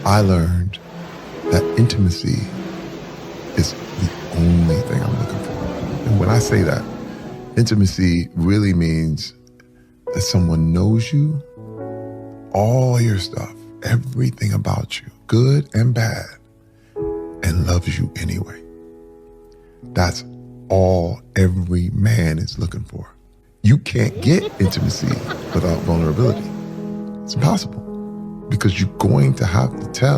I learned that intimacy is the only thing I'm looking for. And when I say that, intimacy really means that someone knows you, all your stuff, everything about you, good and bad, and loves you anyway. That's all every man is looking for. You can't get intimacy without vulnerability. It's impossible because you're going to have to tell